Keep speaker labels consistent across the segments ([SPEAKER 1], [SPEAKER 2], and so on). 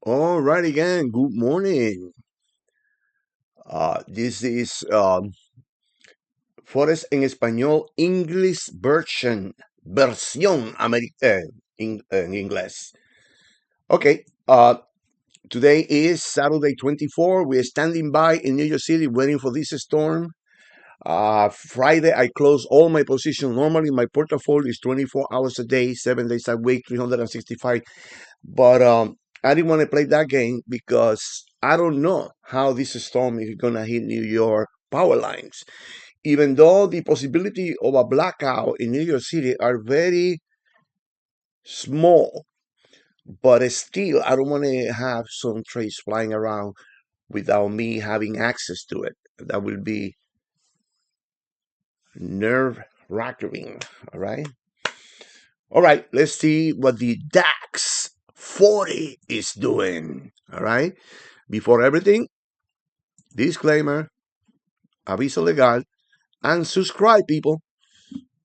[SPEAKER 1] All right, again. Good morning. This is Forex en Español English version, versión en inglés. Okay. Today is Saturday 24. We're standing by in New York City waiting for this storm. Friday, I close all my positions. Normally, my portfolio is 24 hours a day, 7 days a week, 365. But I didn't want to play that game because I don't know how this storm is going to hit New York power lines. Even though the possibility of a blackout in New York City are very small, but still, I don't want to have some trades flying around without me having access to it. That will be nerve wracking. All right. All right. Let's see what the DAX 40 is doing. All right. Before everything, disclaimer, aviso legal, and subscribe, people.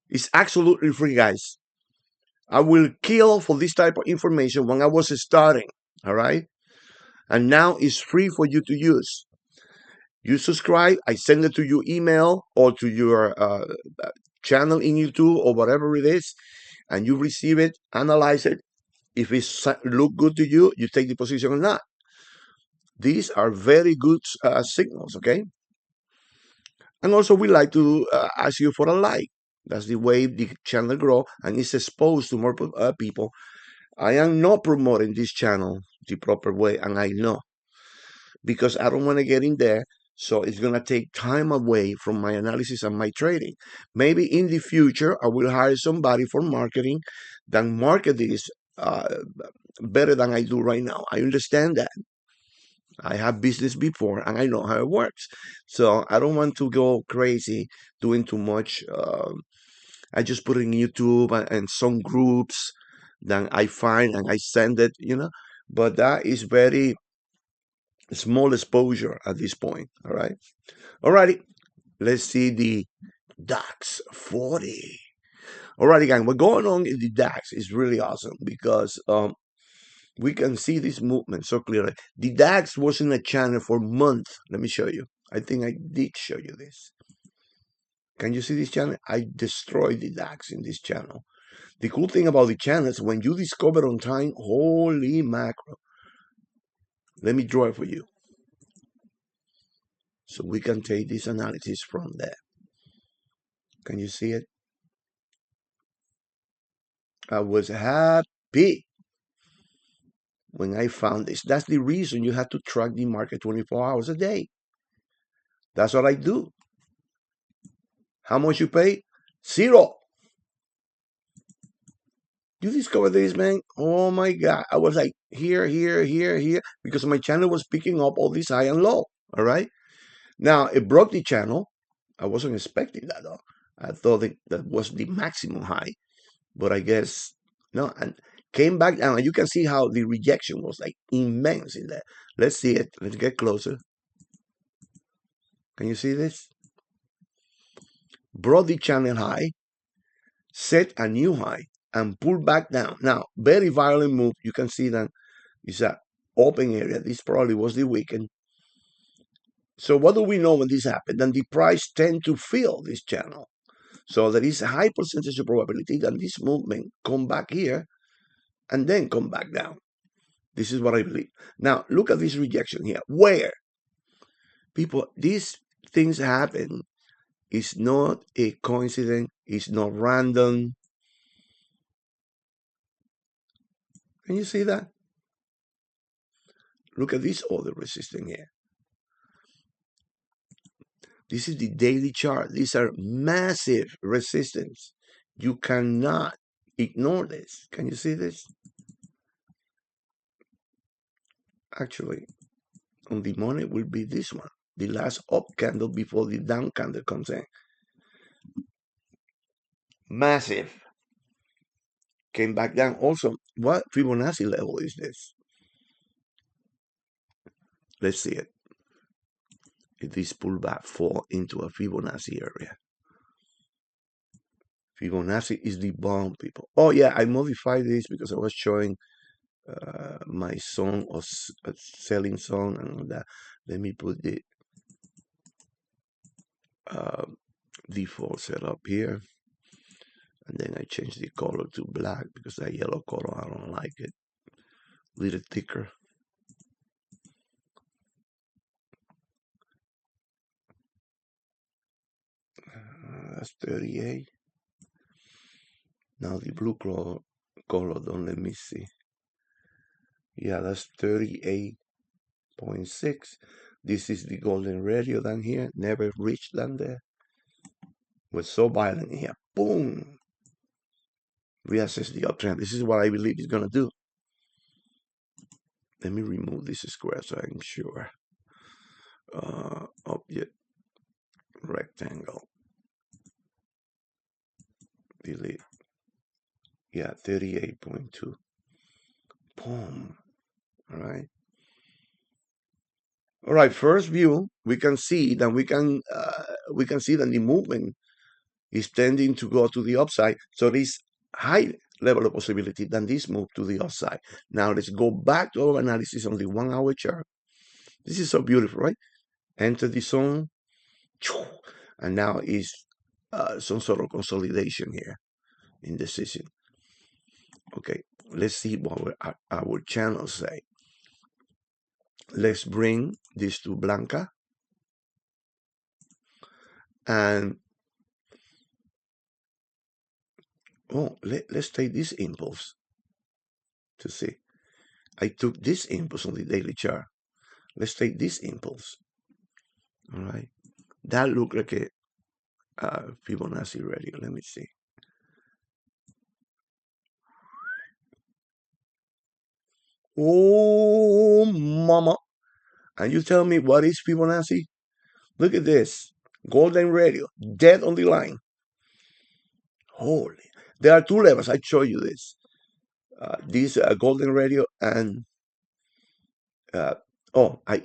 [SPEAKER 1] It's absolutely free, guys. I will kill for this type of information when I was starting, all right? And now it's free for you to use. You subscribe, I send it to your email or to your channel in YouTube or whatever it is, and you receive it, analyze it. If it look good to you, you take the position or not. These are very good signals, okay? And also, we like to ask you for a like. That's the way the channel grow and is exposed to more people. I am not promoting this channel the proper way, and I know because I don't want to get in there. So it's gonna take time away from my analysis and my trading. Maybe in the future, I will hire somebody for marketing that market this better than I do right now. I understand that. I have business before and I know how it works. So I don't want to go crazy doing too much. I just put it in YouTube and some groups that I find and I send it. But that is very small exposure at this point. All right. Alrighty. Let's see the DAX 40. Alrighty, gang. What's going on in the DAX is really awesome because we can see this movement so clearly. The DAX was in a channel for months. Let me show you. I think I did show you this. Can you see this channel? I destroyed the DAX in this channel. The cool thing about the channel is when you discover on time, holy macro. Let me draw it for you. So we can take this analysis from there. Can you see it? I was happy when I found this. That's the reason you have to track the market 24 hours a day. That's what I do. How much you pay? Zero. You discover this, man? Oh my God. I was like here, here, here, here, because my channel was picking up all this high and low. All right. Now it broke the channel. I wasn't expecting that though. I thought that was the maximum high, but I guess no. And came back down, and you can see how the rejection was like immense in there. Let's see it. Let's get closer. Can you see this? Broke the channel high, set a new high, and pull back down. Now, very violent move. You can see that it's an open area. This probably was the weekend. So what do we know when this happened? Then the price tend to fill this channel. So there is a high percentage of probability that this movement come back here and then come back down. This is what I believe. Now, look at this rejection here. Where? People, these things happen. It's not a coincidence. It's not random. Can you see that? Look at this other resistance here. This is the daily chart. These are massive resistance. You cannot ignore this. Can you see this? Actually, on the money will be this one. The last up candle before the down candle comes in. Massive. Came back down. Also, what Fibonacci level is this? Let's see it. If this pullback fall into a Fibonacci area. Fibonacci is the bomb, people. Oh yeah, I modified this because I was showing my zone or selling zone and that. Let me put the uh, default setup here, and then I change the color to black because that yellow color I don't like it. A little thicker. That's 38. Now the blue color, don't let me see. Yeah, that's 38.6. This is the golden radio down here. Never reached down there. Was so violent here. Boom. Reassess the uptrend. This is what I believe it's gonna do. Let me remove this square so I'm sure. Object rectangle. Delete. Yeah, 38.2. Boom. All right. All right. First view, we can see that we can see that the movement is tending to go to the upside. So this high level of possibility than this move to the upside. Now let's go back to our analysis on the 1 hour chart. This is so beautiful, right? Enter the zone, and now is some sort of consolidation here, indecision. Okay, let's see what our channels say. Let's bring this to Blanca, and let's take this impulse to see. I took this impulse on the daily chart. Let's take this impulse. All right, that looked like a Fibonacci radio. Let me see. Oh, mama. And you tell me what is Fibonacci? Look at this. Golden radio, dead on the line. Holy. There are two levels. I show you this. This golden radio and I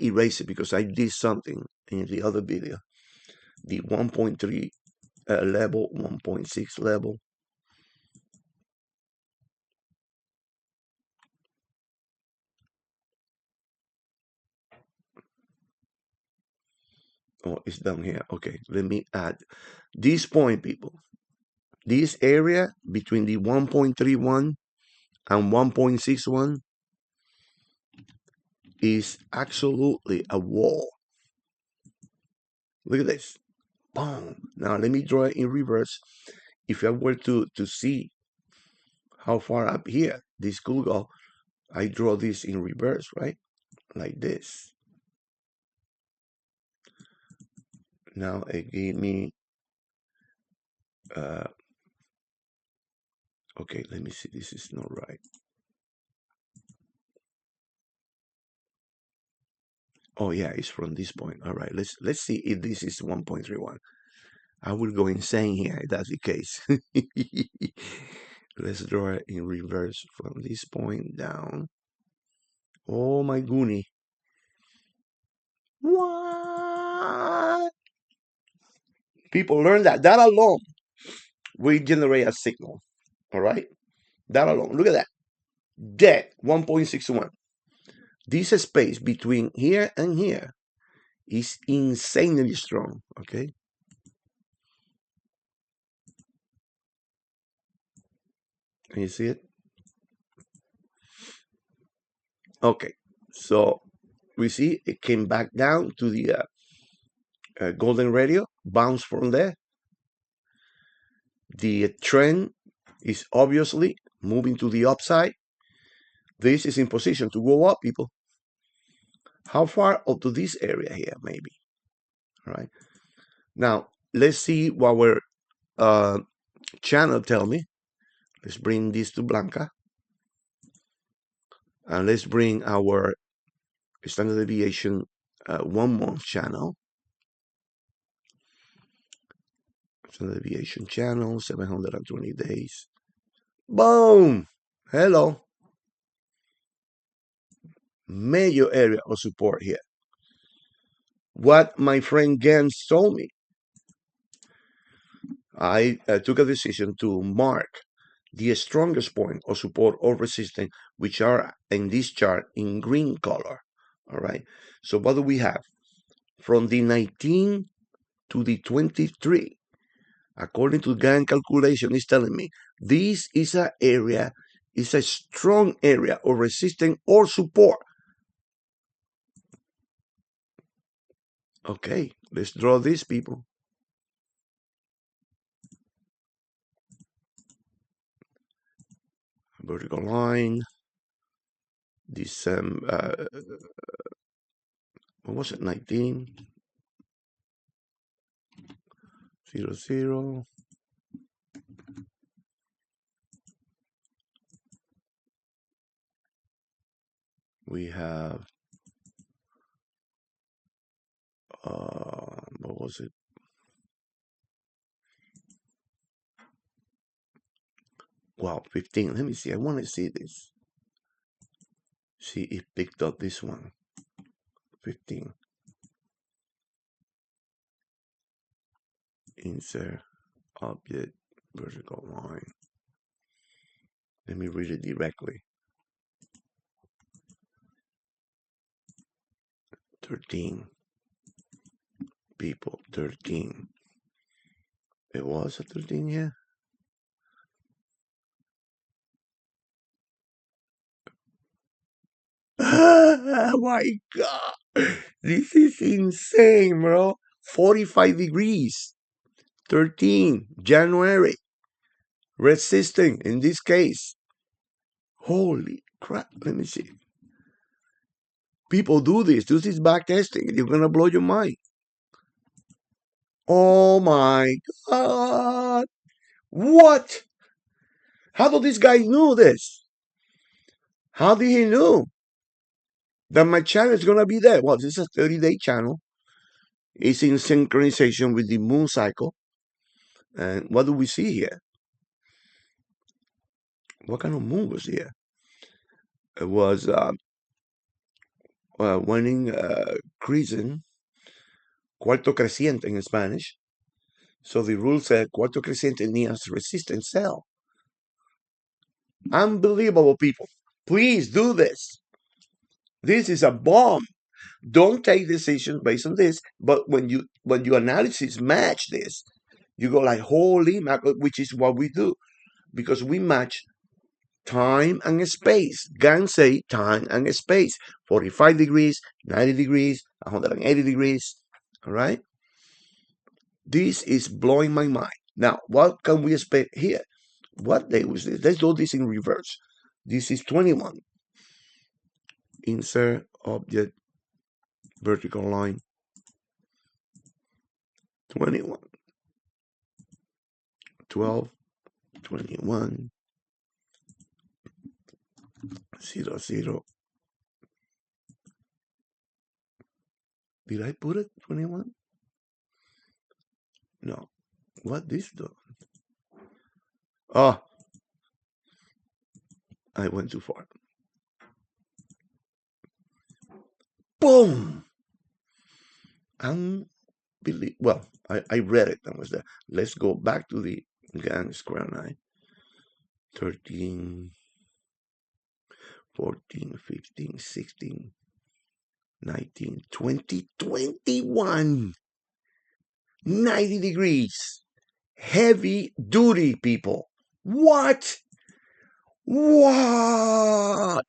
[SPEAKER 1] erased it because I did something in the other video. The 1.3 level, 1.6 level. Oh, it's down here. Okay, let me add this point, people. This area between the 1.31 and 1.61 is absolutely a wall. Look at this. Boom. Now let me draw it in reverse. If I were to see how far up here this could go, I draw this in reverse, right? Like this. Now it gave me okay, let me see. This is not right. Oh yeah, it's from this point. All right, let's see if this is 1.31. I will go insane here if that's the case. Let's draw it in reverse from this point down. Oh my goonie. What? People learn that. That alone will generate a signal. All right? That alone. Look at that. Dead 1.61. This space between here and here is insanely strong. Okay? Can you see it? Okay. So we see it came back down to the golden radio, bounced from there. The trend is obviously moving to the upside. This is in position to go up, people. How far up to this area here, maybe? All right. Now, let's see what our channel tell me. Let's bring this to Blanca. And let's bring our standard deviation 1 month channel. Standard deviation channel, 720 days. Boom! Hello. Major area of support here. What my friend Gans told me, I took a decision to mark the strongest point of support or resistance, which are in this chart in green color. All right. So what do we have? From the 19 to the 23, according to GAN calculation, is telling me this is a area, is a strong area of resistance or support. Okay, let's draw this, people. Vertical line. This what was it? 19 0 0. We have what was it? Wow, 15. Let me see. I want to see this. See, it picked up this one. 15. Insert object vertical line. Let me read it directly. 13. People, 13. It was a 13, yeah. Oh my God. This is insane, bro. 45 degrees. 13. January. Resisting in this case. Holy crap. Let me see. People do this. This is back testing. You're going to blow your mind. Oh my God. What? How did this guy know this? How did he know that my channel is going to be there? Well, this is a 30-day channel. It's in synchronization with the moon cycle. And what do we see here? What kind of moon was here? It was winning crescent, cuarto creciente in Spanish. So the rule said cuarto creciente needs resistance cell. Unbelievable, people. Please do this. This is a bomb. Don't take decisions based on this, but when your analysis match this, you go like, holy mackerel, which is what we do, because we match time and space. GAN say time and space. 45 degrees, 90 degrees, 180 degrees. All right? This is blowing my mind. Now, what can we expect here? What day was this? Let's do this in reverse. This is 21. Insert object vertical line. 21. 12. 21. 0 0. Did I put it 21? No. What this do? Oh, I went too far. Boom! Well, I read it and was there. Let's go back to the GAN square 9. 13, 14, 15, 16, 19, 20, 21. 90 degrees. Heavy duty, people. What? What?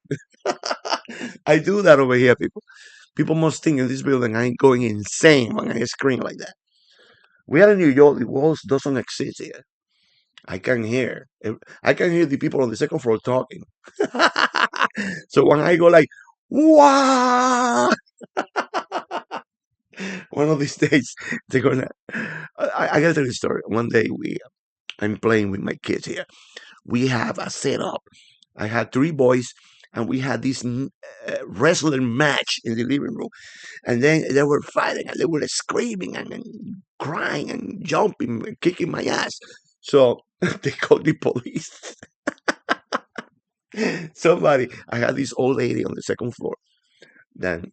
[SPEAKER 1] I do that over here, people. People must think in this building I ain't going insane when I scream like that. We are in New York. The walls doesn't exist here. I can hear. I can hear the people on the second floor talking. So when I go like, wow, one of these days they're gonna. I gotta tell you a story. One day I'm playing with my kids here. We have a setup. I had three boys, and we had this wrestling match in the living room. And then they were fighting, and they were screaming and crying and jumping and kicking my ass. So they called the police. Somebody, I had this old lady on the second floor. Then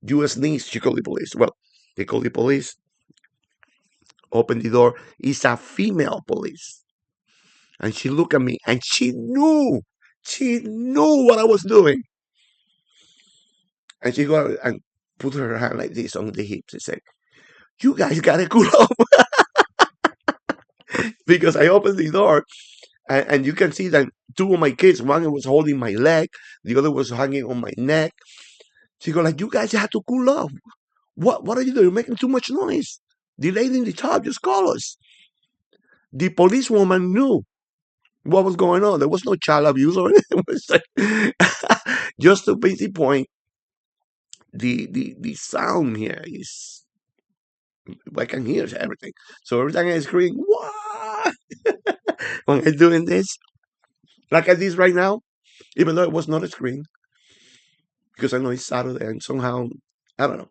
[SPEAKER 1] U.S. needs, she called the police. Well, they called the police, opened the door. It's a female police. And she looked at me and she knew what I was doing. And she go and put her hand like this on the hips and said, "You guys gotta cool off." Because I opened the door and you can see that two of my kids, one was holding my leg, the other was hanging on my neck. She go like, "You guys have to cool off. What are you doing? You're making too much noise. The lady in the top just called us." The policewoman knew what was going on. There was no child abuse or anything. It was like, just to basic point, the sound here is I can hear everything. So every time I scream, what? When I'm doing this, like I did right now, even though it was not a screen, because I know it's Saturday and somehow I don't know.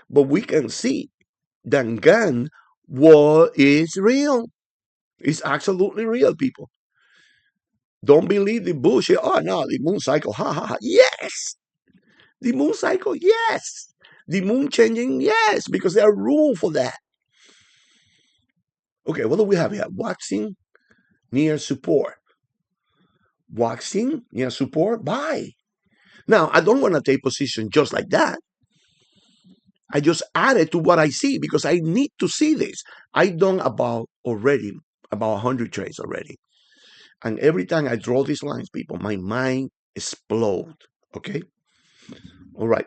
[SPEAKER 1] But we can see that gun war is real. It's absolutely real, people. Don't believe the bullshit. Oh no, the moon cycle. Ha ha ha. Yes, the moon cycle. Yes, the moon changing. Yes, because there are rules for that. Okay, what do we have here? Waxing near support. Waxing near support. Buy. Now I don't want to take position just like that. I just added to what I see because I need to see this. I done about 100 trades already. And every time I draw these lines, people, my mind explode. Okay? All right.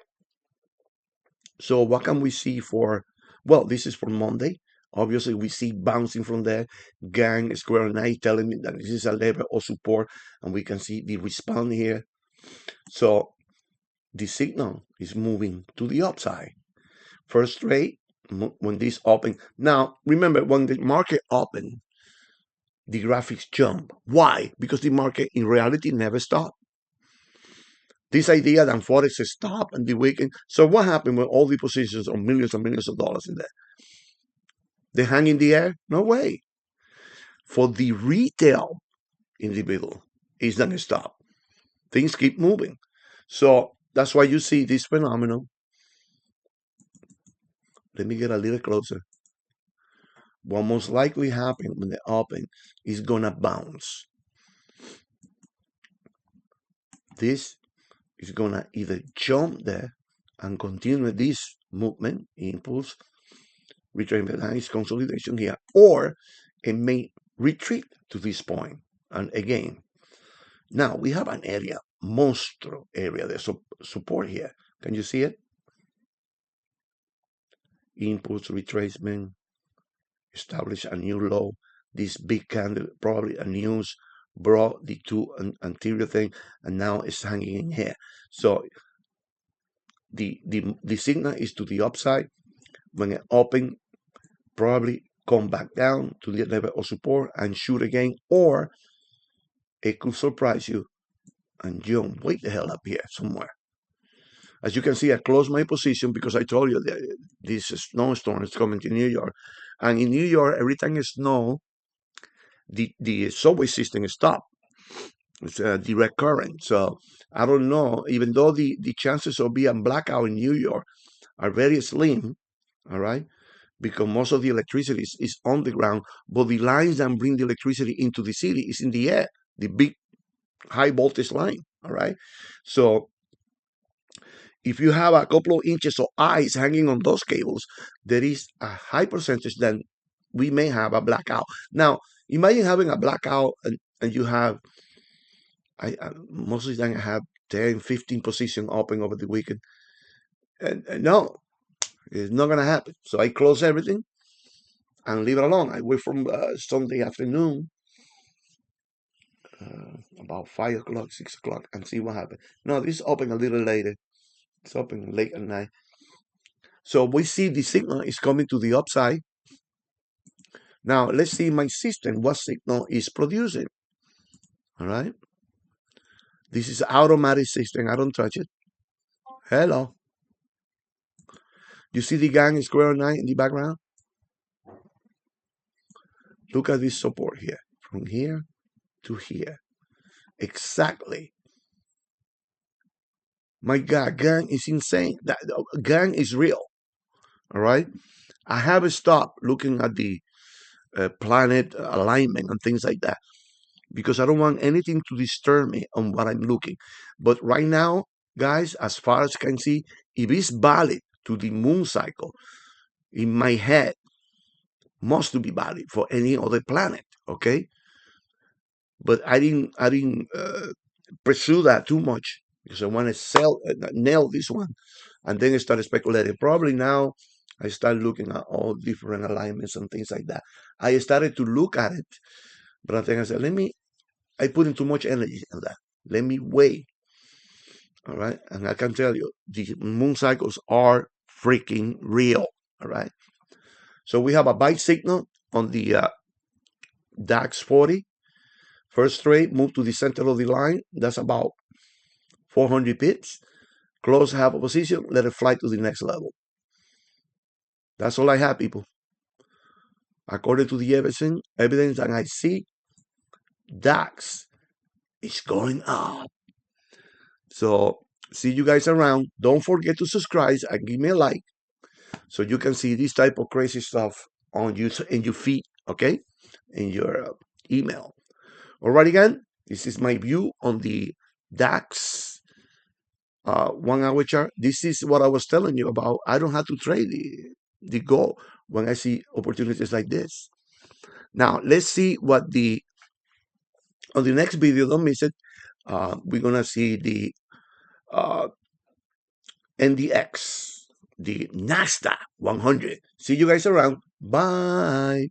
[SPEAKER 1] So what can we see for, well, this is for Monday. Obviously, we see bouncing from there. Gang square 9 telling me that this is a level of support. And we can see the response here. So the signal is moving to the upside. First trade, when this open. Now, remember, when the market open, the graphics jump. Why? Because the market in reality never stopped. This idea that Forex stop and the weekend. So what happened when all the positions are millions and millions of dollars in there? They hang in the air? No way. For the retail individual, it's not going to stop. Things keep moving. So that's why you see this phenomenon. Let me get a little closer. What most likely happen when they open is gonna bounce. This is gonna either jump there and continue this movement, impulse, retracement lines, consolidation here, or it may retreat to this point. And again, now we have an area, monstro area, there's support here. Can you see it? Impulse, retracement, establish a new low. This big candle, probably a news, brought the two anterior thing, and now it's hanging in here. So the signal is to the upside. When it open, probably come back down to the level of support and shoot again, or it could surprise you and jump way the hell up here somewhere. As you can see, I closed my position because I told you that this snowstorm is coming to New York. And in New York, every time it snows, the subway system stopped. It's a direct current. So I don't know, even though the chances of being blackout in New York are very slim, all right, because most of the electricity is on the ground, but the lines that bring the electricity into the city is in the air, the big high voltage line, all right? So if you have a couple of inches of ice hanging on those cables, there is a high percentage that we may have a blackout. Now, imagine having a blackout and you have, most of the time I have 10, 15 position open over the weekend. And no, it's not going to happen. So I close everything and leave it alone. I wait from Sunday afternoon, about 5 o'clock, 6 o'clock, and see what happens. No, this open a little later. It's open late at night. So we see the signal is coming to the upside. Now, let's see my system, what signal is producing. All right. This is automatic system. I don't touch it. Hello. You see the gang square 9 in the background? Look at this support here. From here to here. Exactly. My God, gang is insane. That gang is real. All right. I haven't stopped looking at the planet alignment and things like that. because I don't want anything to disturb me on what I'm looking. But right now, guys, as far as I can see, if it's valid to the moon cycle, in my head, must to be valid for any other planet. Okay, but I didn't pursue that too much because I want to nail this one, and then I started speculating. Probably now I start looking at all different alignments and things like that. I started to look at it, but I think I said, I put in too much energy in that. Let me wait. All right. And I can tell you, the moon cycles are freaking real. All right. So we have a buy signal on the DAX 40. First trade, move to the center of the line. That's about 400 pips. Close half a position, let it fly to the next level. That's all I have, people. According to the evidence that I see, DAX is going up. So see you guys around. Don't forget to subscribe and give me a like so you can see this type of crazy stuff on you in your feed, okay, in your email. All right, again, this is my view on the DAX 1 hour chart. This is what I was telling you about. I don't have to trade the gold when I see opportunities like this. Now let's see what the on the next video. Don't miss it. We're gonna see the uh, NDX, the Nasdaq 100. See you guys around. Bye.